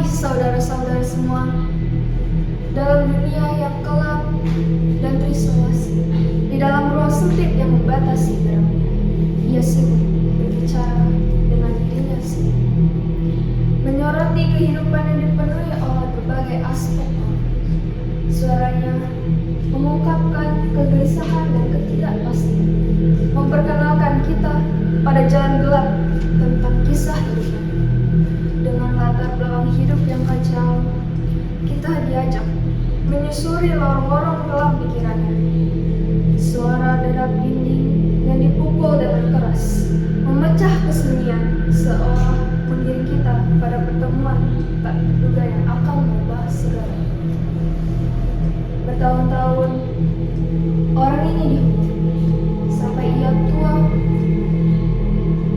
saudara-saudara semua, dalam dunia yang gelap dan terisolasi, di dalam ruang sempit yang membatasi geraknya, ia sibuk berbicara dengan dirinya sendiri, menyoroti kehidupan yang dipenuhi oleh berbagai aspek. Suaranya mengungkapkan kegelisahan dan ketidakpastian, memperkenalkan kita pada jalan gelap tentang kisah hidupnya. Dengan latar belakang hidup yang kacau, kita diajak menyusuri lorong-lorong dalam pikirannya. Suara derap dinding yang dipukul dengan keras memecah kesunyian, seolah mengiring kita pada pertemuan tak terduga yang akan mengubah segala. Bertahun-tahun orang ini dihukum sampai ia tua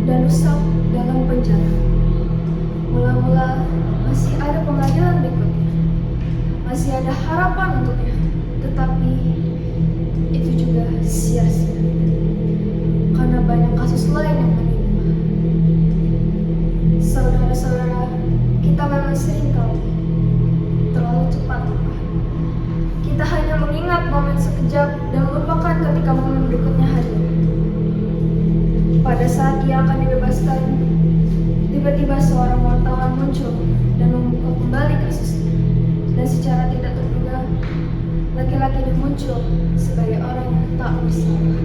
dan rusak dalam penjara. Mula-mula masih ada pengadilan berikutnya, masih ada harapan untuknya, tetapi itu juga sia-sia karena banyak kasus lain yang menimpa. Saudara-saudara, kita memang seringkali terlalu cepat lupa. Kita hanya mengingat momen sekejap dan melupakan ketika momen berikutnya hadir. Pada saat ia akan dibebaskan, tiba-tiba seorang wartawan muncul dan membuka kembali kasusnya. Dan secara tidak terduga, laki-laki itu muncul sebagai orang yang tak bersalah.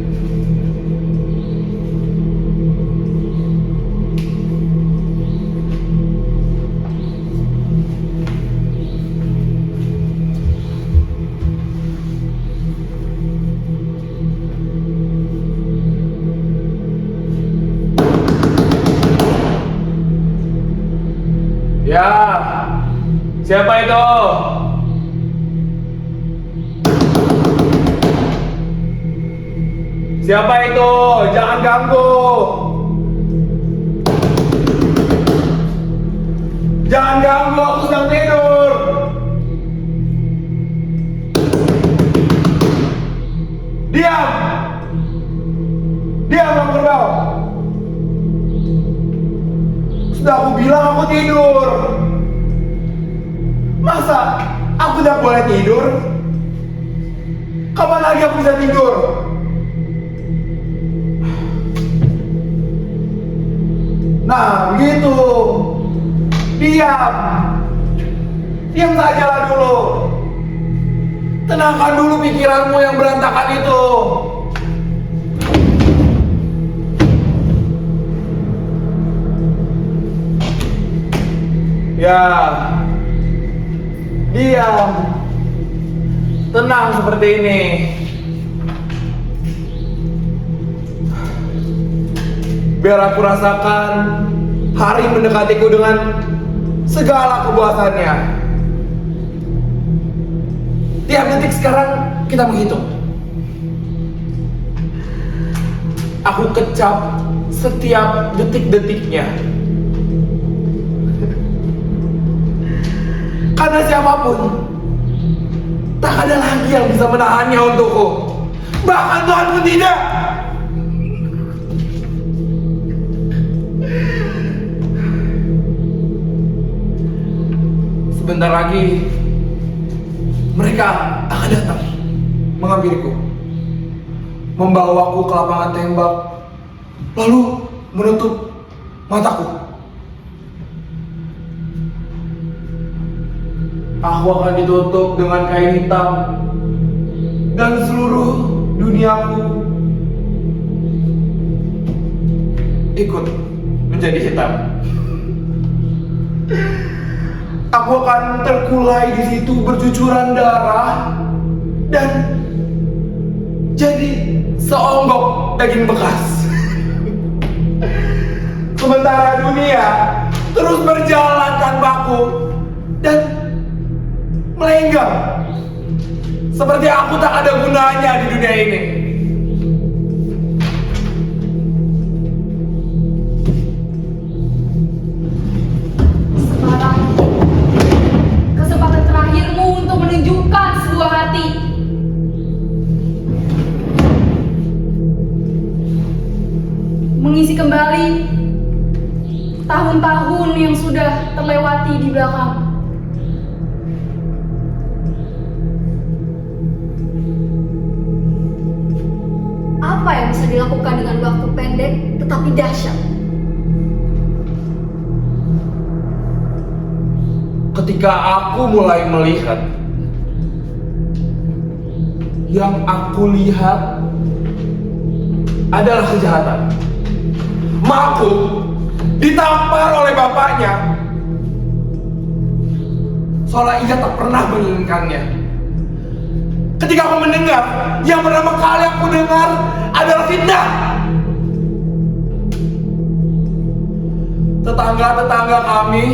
Ya, siapa itu? Siapa itu? Jangan ganggu. Jangan ganggu, aku sedang tidur. Diam. Diam, kamu kerbau. Sudah aku bilang aku tidur. Masa aku tidak boleh tidur? Kapan lagi aku bisa tidur? Nah, begitu. Diam. Diam sajalah dulu. Tenangkan dulu pikiranmu yang berantakan itu. Ya, diam, tenang seperti ini. Biar aku rasakan hari mendekatiku dengan segala kepuasannya. Tiap detik sekarang kita menghitung. Aku kecap setiap detik-detiknya. Karena siapapun tak ada lagi yang bisa menahannya untukku. Bahkan Tuhan pun tidak. Sebentar lagi mereka akan datang mengambilku, membawaku ke lapangan tembak, lalu menutup mataku. Aku akan ditutup dengan kain hitam dan seluruh duniaku ikut menjadi hitam. Aku akan terkulai di situ bercucuran darah dan jadi seonggok daging bekas. Sementara dunia terus berjalan tanpaku dan melenggang seperti aku tak ada gunanya di dunia ini. Sekarang kesempatan terakhirmu untuk menunjukkan sebuah hati. Mengisi kembali tahun-tahun yang sudah terlewati di belakang. Apa yang bisa dilakukan dengan waktu pendek tetapi dahsyat? Ketika aku mulai melihat, yang aku lihat adalah kejahatan. Makku ditampar oleh bapaknya, seolah ia tak pernah menginginkannya. Ketika aku mendengar, yang pertama kali aku dengar adalah fitnah. Tetangga-tetangga kami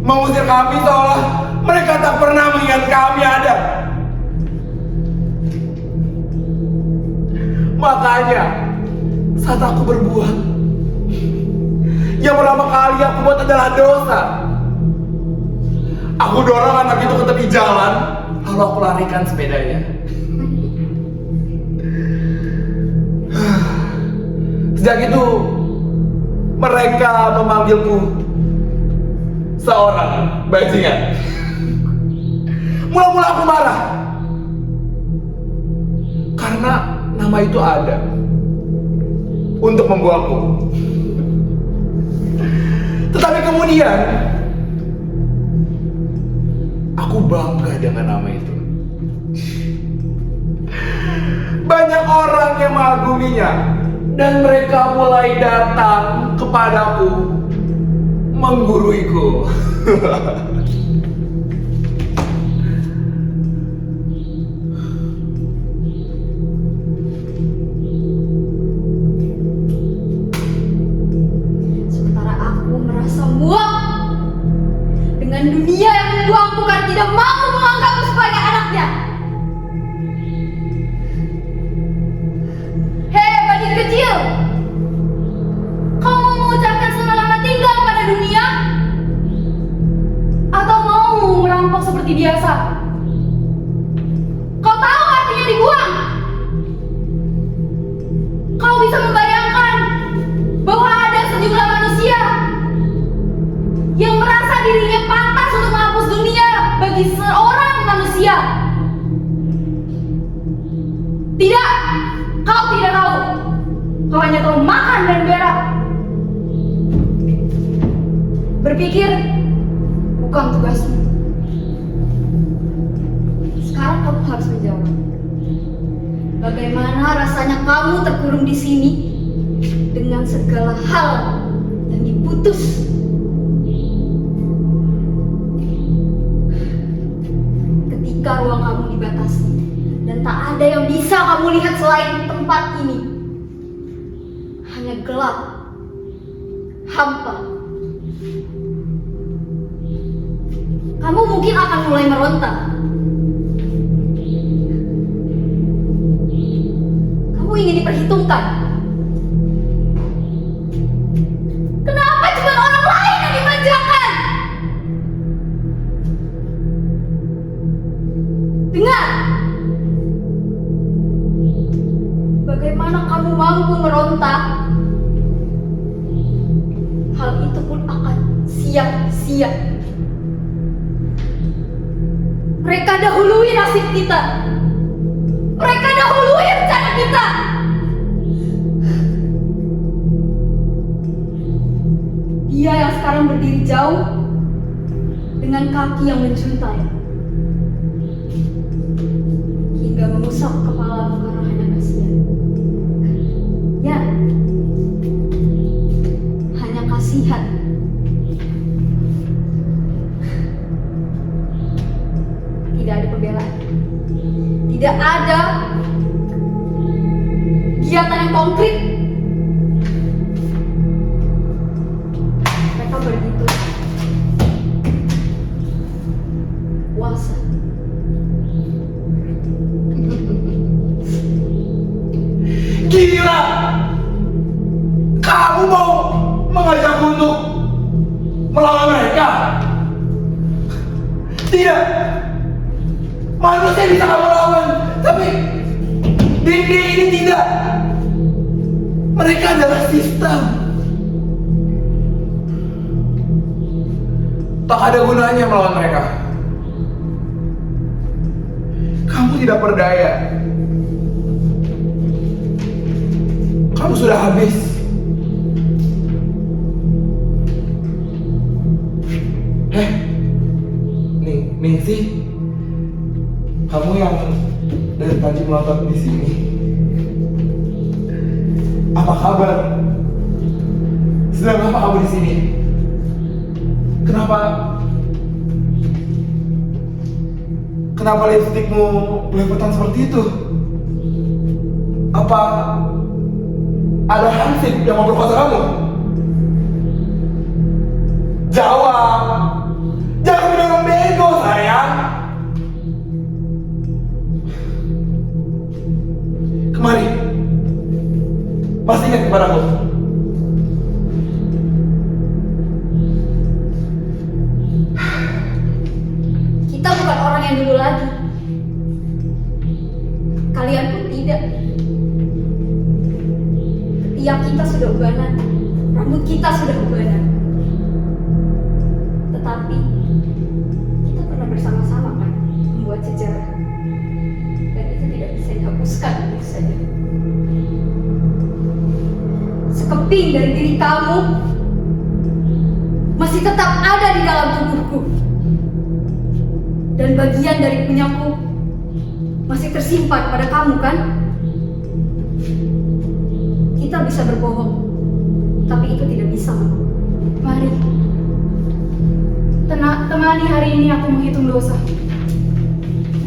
mengusir kami seolah mereka tak pernah mengingat kami ada. Makanya saat aku berbuat, yang pertama kali aku buat adalah dosa. Aku dorong anak itu ke tepi jalan, lalu aku larikan sepedanya. Sejak itu mereka memanggilku seorang bajingan. Mula-mula aku marah karena nama itu ada untuk membuangku. Tetapi kemudian aku bangga dengan nama itu. Banyak orang yang mengaguminya dan mereka mulai datang kepadaku mengguruiku. Sementara aku merasa muak dengan dunia yang membuangku karena tidak mau menganggapku sebagai anaknya. Hei badut kecil, kau mau mengucapkan selamat tinggal pada dunia? Atau mau merampok seperti biasa? Kau tahu artinya dibuang? Kau bisa membayangkan bahwa ada sejumlah manusia yang merasa dirinya pantas untuk menghapus dunia bagi seorang manusia. Tidak, kau tidak tahu. Kau hanya tahu makan dan berak. Berpikir bukan tugasmu. Sekarang kamu harus menjawab. Bagaimana rasanya kamu terkurung di sini dengan segala hal yang diputus? Ketika ruang kamu dibatasi dan tak ada yang bisa kamu lihat selain tempat ini, hanya gelap, hampa. Kamu mungkin akan mulai meronta. Kamu ingin diperhitungkan. Kenapa cuma orang lain yang dimanjakan? Dengar. Bagaimana kamu mampu meronta? Hal itu pun akan sia-sia. Mereka dahului nasib kita. Mereka dahului rencana kita. Dia yang sekarang berdiri jauh dengan kaki yang menjuntai hingga mengusap kepalamu karena hanya kasihan. Ya, hanya kasihan. Tidak ada pembelaan. Tidak ada kegiatan yang konkret. Mereka begitu puasa. Gila! Kamu mau mengajakku untuk melawan mereka? Tidak! Manusia bisa kamu lawan, tapi dinding ini tidak. Mereka adalah sistem. Tak ada gunanya melawan mereka. Kamu tidak berdaya. Kamu sudah habis. Ningsih, kamu yang dari tadi melotot di sini. Apa kabar? Sedang apa kamu di sini? Kenapa lipstikmu belepotan seperti itu? Apa ada hansip yang memperkosa kamu? Jawab! Jangan bilang orang bego, sayang! Kemari. Masih ingat kepadaku? Kita bukan orang yang dulu lagi. Kalian pun tidak. Tiap kita sudah ubanan, rambut kita sudah ubanan. Tetapi kita pernah bersama-sama kan membuat sejarah, dan itu tidak bisa dihapuskan begitu saja. Sekeping dari diri kamu masih tetap ada di dalam tubuhku, dan bagian dari punyaku masih tersimpan pada kamu kan? Kita bisa berbohong, tapi itu tidak bisa. Mari, temani hari ini aku menghitung dosa.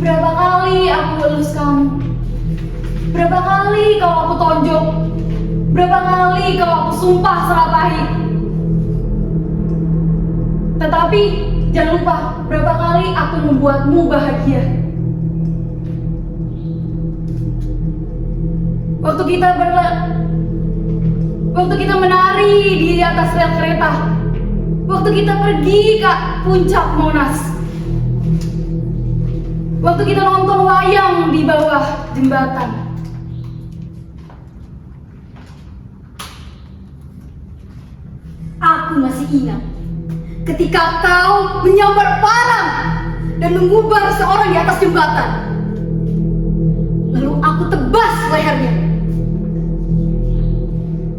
Berapa kali aku elus kamu? Berapa kali kau aku tonjok? Berapa kali kau aku sumpah salah pahit? Tetapi jangan lupa, berapa kali aku membuatmu bahagia. Waktu kita menari di atas rel kereta, waktu kita pergi ke puncak Monas, waktu kita nonton wayang di bawah jembatan. Aku masih ingat ketika kau menyambar parang dan mengubah seorang di atas jembatan. Lalu aku tebas lehernya.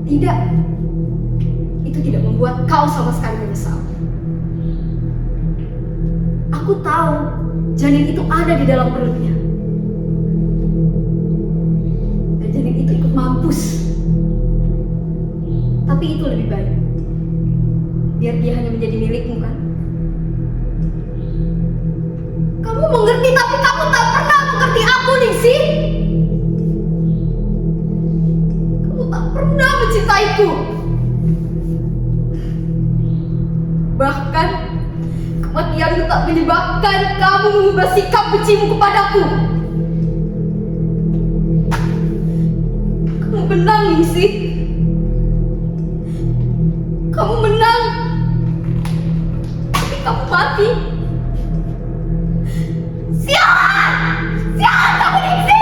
Tidak, itu tidak membuat kau sama sekali menyesal. Aku tahu janin itu ada di dalam perutnya, dan janin itu ikut mampus. Tapi itu lebih baik, biar dia hanya menjadi milikmu kan. Kamu mengerti, tapi kamu tak pernah mengerti aku, Ningsih. Kamu tak pernah mencintaiku. Bahkan kematianmu tak menyebabkan kamu mengubah sikap bencimu kepadaku. Kamu menang, Ningsih. Kamu menang, tapi kamu mati. Sialan! Sialan kamu, Ningsih!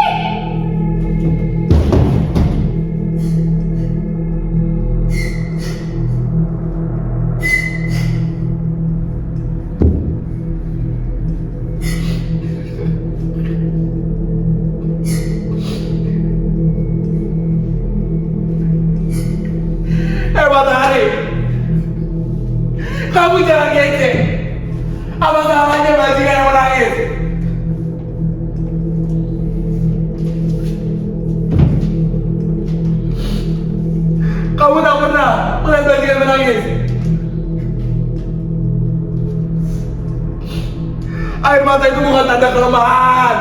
Matahari, kamu jangan ngecek. Apa salahnya bajingan yang menangis? Kamu tak pernah melihat bajingan menangis. Air mata itu bukan tanda kelemahan.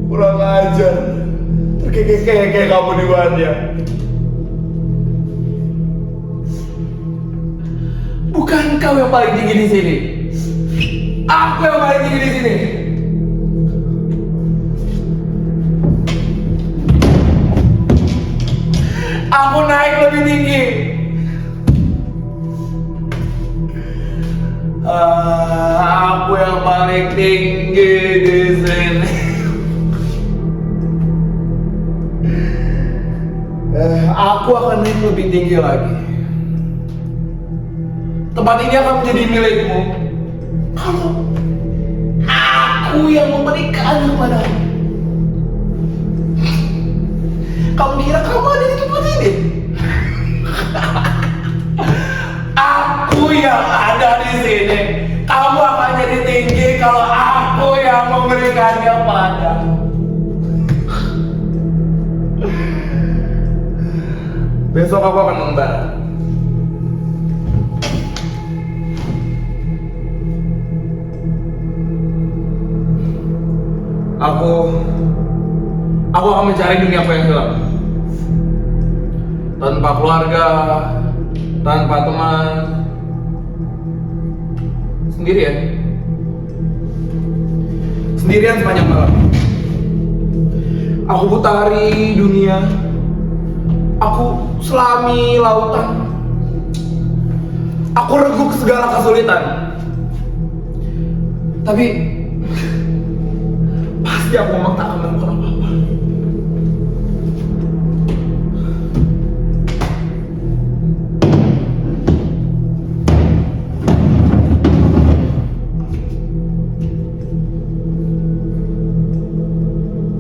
Kurang ajar. Terkekeh-kekeh kamu di depannya. Bukan kau yang paling tinggi di sini. Aku yang paling tinggi di sini. Aku naik lebih tinggi. Aku yang paling tinggi di sini. Aku akan naik lebih tinggi lagi. Tempat ini akan menjadi milikmu kalau aku aku yang memberikannya padamu. Kamu kira kamu ada di tempat ini? Aku yang ada di sini. Kamu akan jadi tinggi kalau aku yang memberikannya padamu. Besok aku akan mengembara. Aku akan mencari dunia aku yang hilang. Tanpa keluarga, tanpa teman, sendirian sepanjang malam. Aku putari dunia, aku selami lautan, aku reguk segala kesulitan. Tapi pasti aku memang tak akan menemukan apa-apa.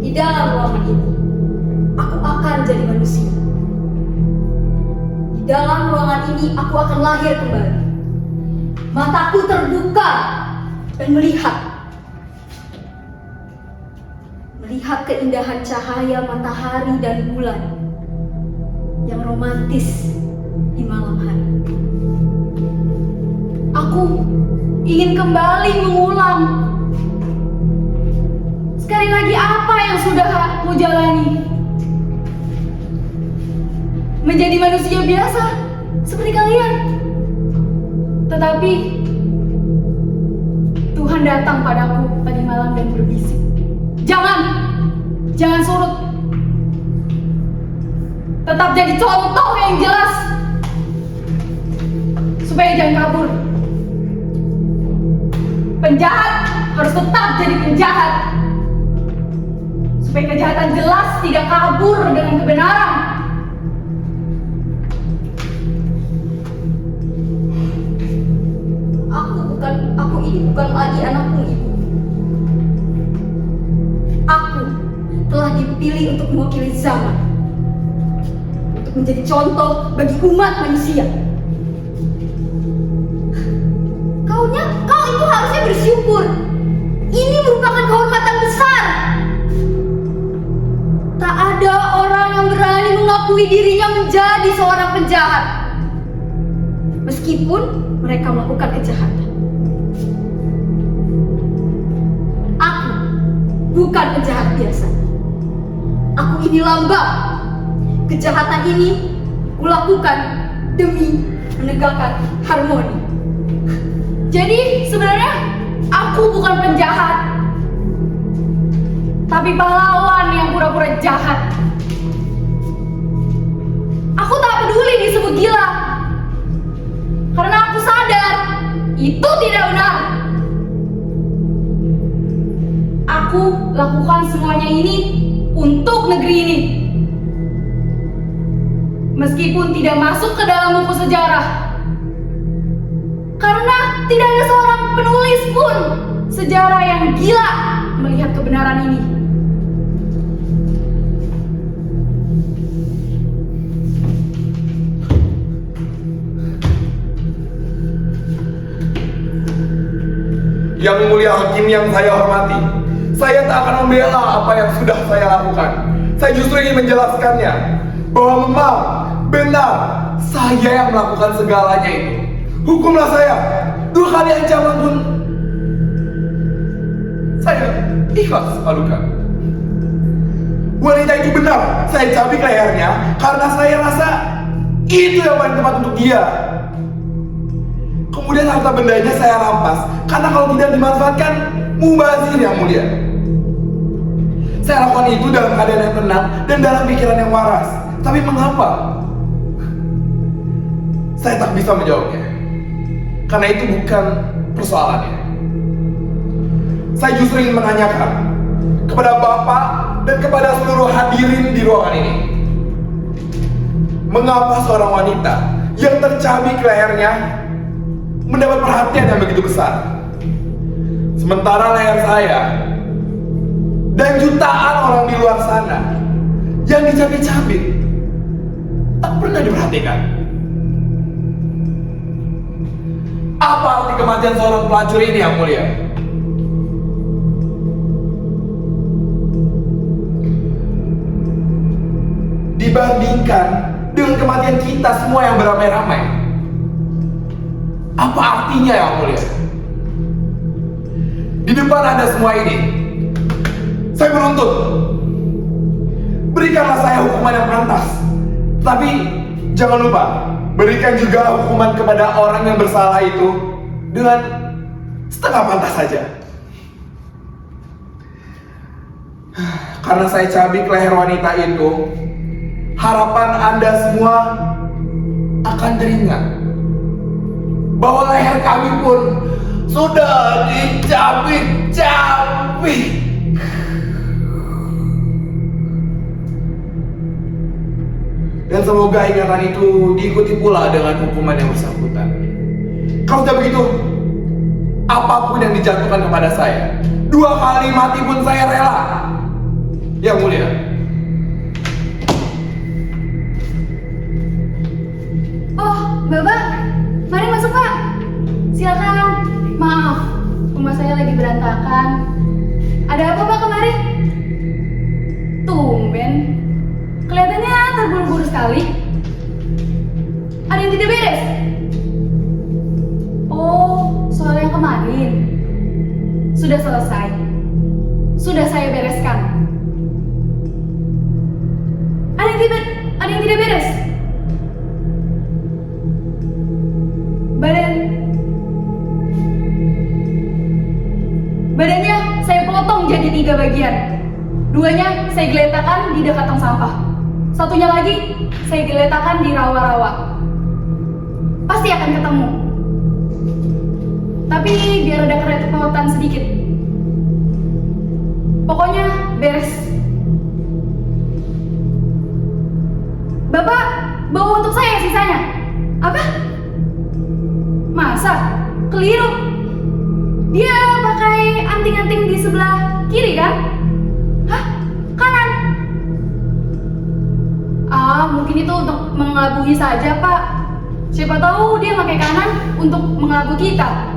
Di dalam ruangan ini, aku akan jadi manusia. Di dalam ruangan ini, aku akan lahir kembali. Mataku terbuka dan melihat keindahan cahaya matahari dan bulan yang romantis di malam hari. Aku ingin kembali mengulang. Sekali lagi, apa yang sudah aku jalani? Menjadi manusia biasa seperti kalian. Tetapi Tuhan datang padaku tadi malam dan berbisik, Jangan surut. Tetap jadi contoh yang jelas supaya jangan kabur. Penjahat harus tetap jadi penjahat supaya kejahatan jelas tidak kabur dengan kebenaran. Aku ini bukan lagi anakmu, Ibu. Aku telah dipilih untuk mewakili zaman, untuk menjadi contoh bagi umat manusia. Kau itu harusnya bersyukur. Ini merupakan kehormatan besar. Tak ada orang yang berani mengakui dirinya menjadi seorang penjahat, meskipun mereka melakukan kejahatan. Aku bukan penjahat biasa. Aku ini lambang. Kejahatan ini kulakukan demi menegakkan harmoni. Jadi sebenarnya aku bukan penjahat, tapi pahlawan yang pura-pura jahat. Aku tak peduli disebut gila, karena aku sadar itu tidak benar. Aku lakukan semuanya ini untuk negeri ini, meskipun tidak masuk ke dalam buku sejarah, karena tidak ada seorang penulis pun sejarah yang gila melihat kebenaran ini. Yang mulia hakim yang saya hormati, saya tak akan membela apa yang sudah saya lakukan. Saya justru ingin menjelaskannya bahwa memang benar saya yang melakukan segalanya itu. Hukumlah saya. 2 kali ancaman pun saya ikhlas adukan. Wanita itu benar saya cabik lehernya karena saya rasa itu yang paling tepat untuk dia. Kemudian harta bendanya saya rampas karena kalau tidak dimanfaatkan mubazir yang mulia. Saya lakukan itu dalam keadaan yang tenang dan dalam pikiran yang waras. Tapi mengapa? Saya tak bisa menjawabnya, karena itu bukan persoalannya. Saya justru ingin menanyakan kepada Bapak dan kepada seluruh hadirin di ruangan ini, mengapa seorang wanita yang tercabik lehernya mendapat perhatian yang begitu besar? Sementara leher saya dan jutaan orang di luar sana yang dicabik-cabik tak pernah diperhatikan. Apa arti kematian seorang pelacur ini, Yang Mulia? Dibandingkan dengan kematian kita semua yang beramai-ramai, apa artinya, Yang Mulia? Di depan Anda semua ini, saya menuntut, berikanlah saya hukuman yang pantas. Tapi jangan lupa, berikan juga hukuman kepada orang yang bersalah itu dengan setengah pantas saja. Karena saya cabik leher wanita itu, harapan Anda semua akan teringat bahwa leher kami pun sudah dicabik-cabik. Dan semoga ingatan itu diikuti pula dengan hukuman yang bersangkutan. Kalau tidak begitu, apapun yang dijatuhkan kepada saya, 2 kali mati pun saya rela. Yang Mulia. Oh, Bapak, mari masuk Pak. Silakan. Maaf, rumah saya lagi berantakan. Ada apa Pak kemari? Tumben, kelihatannya terburu-buru sekali. Ada yang tidak beres? Oh, soal yang kemarin sudah selesai. Sudah saya bereskan. Ada yang tidak beres? Badannya saya potong jadi 3 bagian. 2-nya saya geletakkan di dekat tong sampah. 1-nya lagi saya geletakkan di rawa-rawa. Pasti akan ketemu. Tapi biar ada kerepotan sedikit. Pokoknya beres. Bapak bawa untuk saya sisanya. Apa? Masa? Keliru. Dia pakai anting-anting di sebelah kiri kan? Hah? Kanan? Mungkin itu untuk mengelabui saja Pak. Siapa tahu dia pakai kanan untuk mengelabui kita.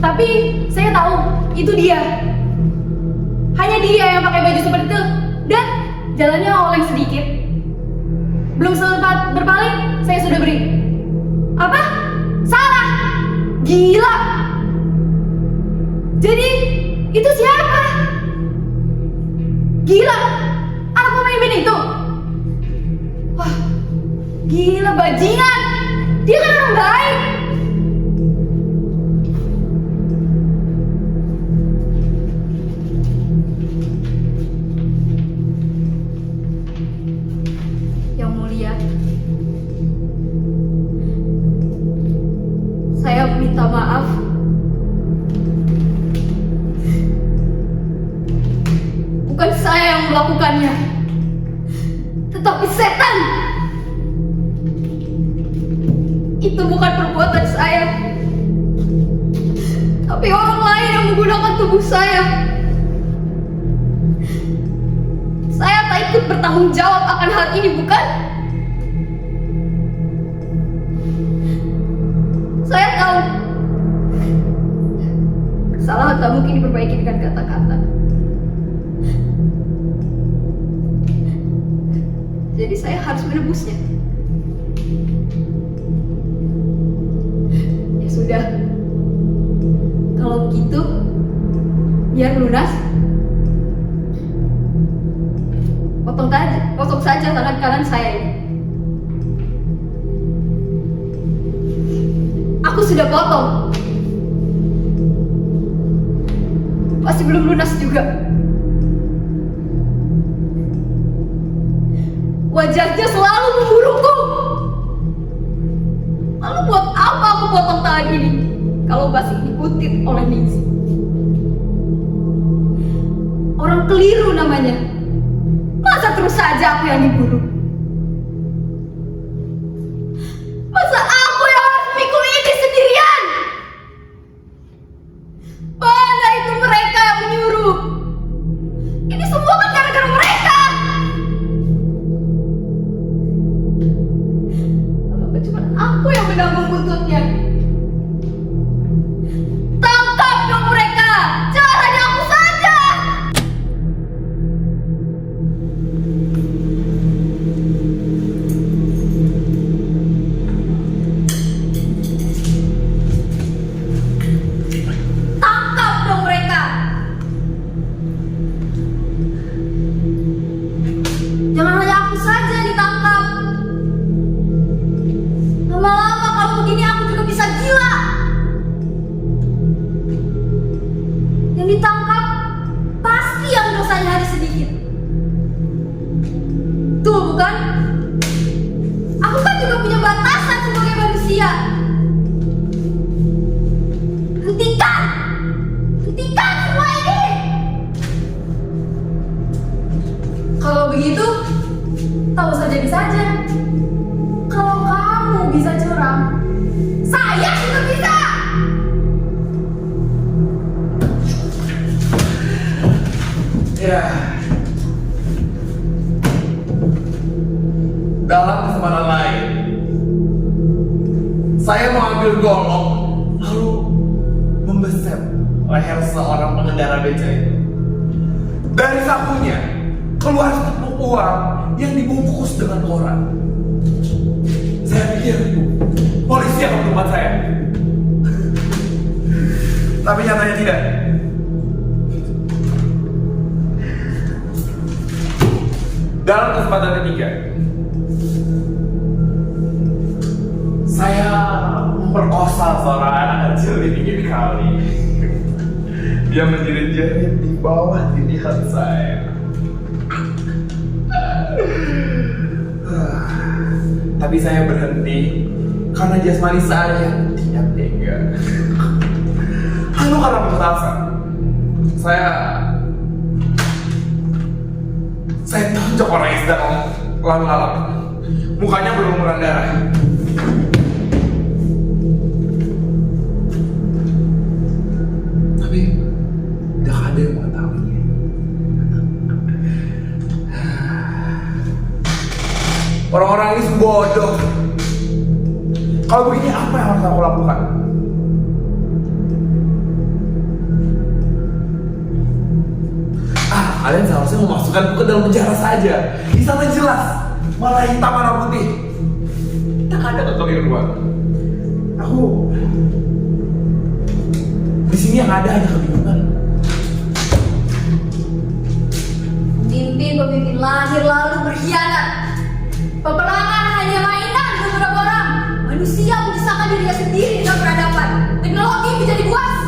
Tapi saya tahu itu dia. Hanya dia yang pakai baju seperti itu. Dan jalannya oleng sedikit. Belum sempat berpaling, saya sudah beri. Apa? Salah! Gila! Jadi, itu siapa? Gila! Anak pemain band itu? Wah, gila bajingan! Dia kan orang baik! Yang Mulia, saya minta maaf. Bukan saya yang melakukannya, tetapi setan. Itu bukan perbuatan saya, tapi orang lain yang menggunakan tubuh saya. Saya tak ikut bertanggung jawab akan hal ini, bukan? Saya tahu kesalahan tak mungkin diperbaiki dengan kata-kata. Jadi saya harus menebusnya. Ya sudah, kalau begitu biar lunas. Potong saja tangan kanan saya ini. Aku sudah potong. Masih belum lunas juga. Wajahnya selalu memburuku. Lalu buat apa aku potong tangan ini kalau masih diikutin oleh Ningsi? Orang keliru namanya. Masa terus saja aku yang diburu? Masa aku yang harus mikul ini sendiri? Jangan hanya aku saja yang ditangkap. Lama-lama kalau begini aku juga bisa gila. Yang ditangkap pasti yang dosanya hanya sedikit. Tuh bukan? Aku kan juga punya batasan sebagai manusia. Hentikan! Hentikan semua ini! Kalau begitu, tahu saja bisa saja. Kalau kamu bisa curang, saya juga bisa. Ya. Dalam kesempatan lain, saya mengambil golok lalu membeset leher seorang pengendara beca itu. Dari sakunya keluar setepuk uang yang dibungkus dengan koran. Saya pikir polisi akan menempat saya, tapi nyatanya tidak. Dalam kesempatan ketiga, saya memperkosa seorang anak kecil di pinggir kali. Dia menjerit-jerit di bawah tindihan saya. Tapi saya berhenti karena jasmani saya tidak tega. Lalu karena petasan, saya tonjok orang yang sedang lalu-lalang. Mukanya berlumuran darah. Tapi tidak ada yang mengetahuinya. Orang-orang ini bodoh. Kalau begini apa yang harus aku lakukan? Kalian seharusnya memasukkanku ke dalam penjara saja. Di sana jelas, malah hitam warna putih. Tak ada kekeliruan. Aku di sini yang ada hanya kebingungan. Pemimpin lahir lalu berkhianat. Peperangan hanya mainan beberapa orang. Manusia menyisahkan dirinya sendiri dengan peradaban. Teknologi menjadi buas.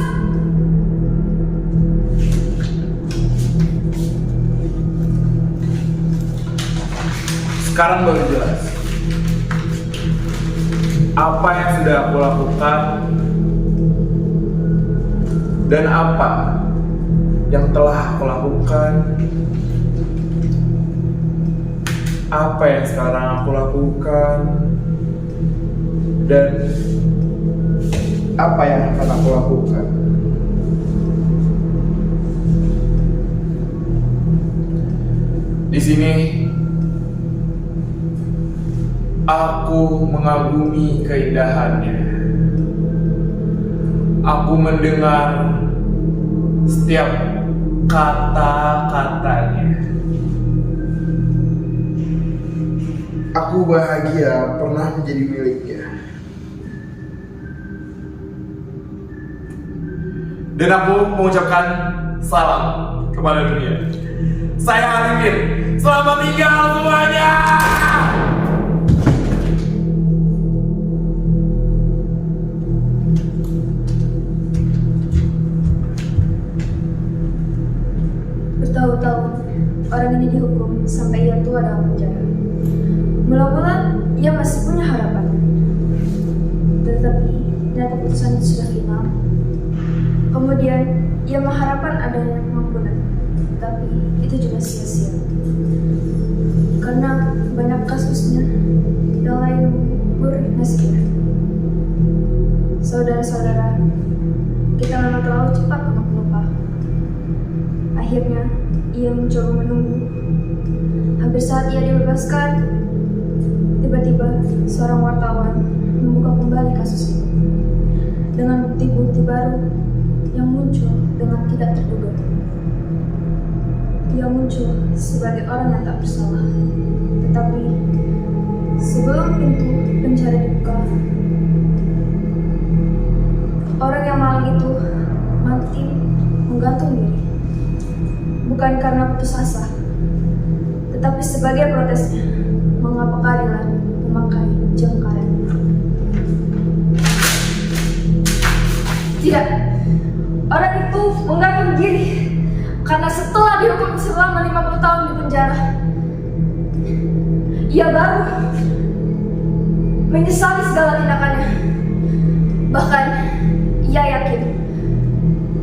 Sekarang baru jelas apa yang sudah aku lakukan dan apa yang telah aku lakukan, apa yang sekarang aku lakukan, dan apa yang akan aku lakukan. Di sini aku mengagumi keindahannya. Aku mendengar setiap kata-katanya. Aku bahagia pernah menjadi miliknya. Dan aku mengucapkan salam kepada dunia. Saya Arifin, selamat tinggal semuanya. Bertahun-tahun orang ini dihukum sampai ia tua dalam penjara. Mula-mula ia masih punya harapan, tetapi ternyata putusan itu sudah final. Kemudian ia mengharapkan adanya pengampunan, tapi itu juga sia-sia. Karena banyak kasusnya yang lain bernasibnya. Saudara-saudara, kita memang terlalu cepat untuk lupa. Akhirnya, ia mencoba menunggu. Hampir saat ia dibebaskan, tiba-tiba seorang wartawan membuka kembali kasus itu dengan bukti-bukti baru yang muncul dengan tidak terduga. Ia muncul sebagai orang yang tak bersalah, tetapi sebelum pintu penjara dibuka, orang yang malang itu mati menggantung diri. Bukan karena putus asa, Tetapi sebagai protesnya, mengapa keadilan memakai jam karet? Tidak, orang itu menggantung diri karena setelah dihukum selama 50 tahun di penjara, ia baru menyesali segala tindakannya. Bahkan ia yakin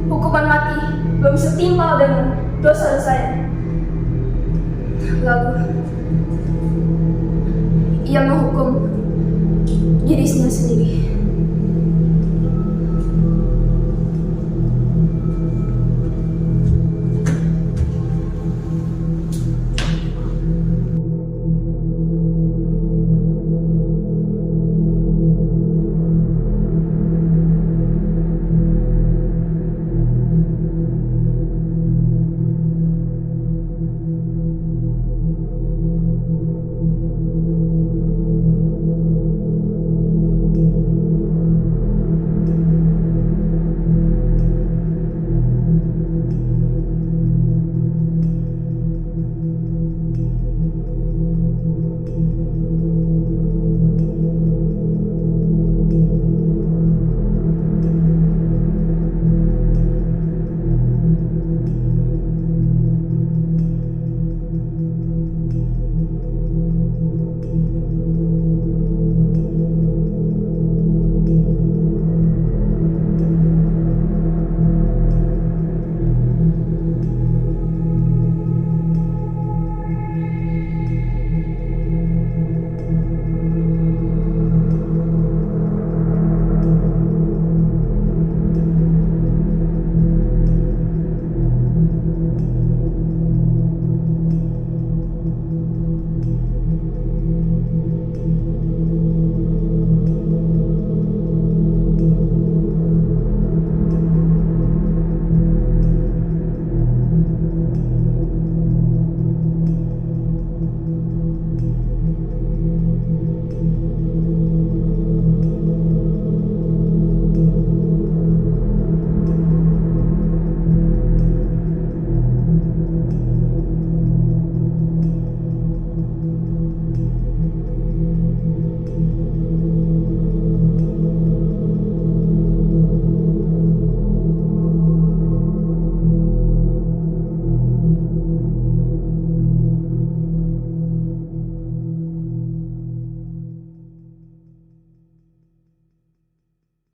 hukuman mati belum setimpal dengan dosa-dosanya. Lalu ia menghukum dirinya sendiri.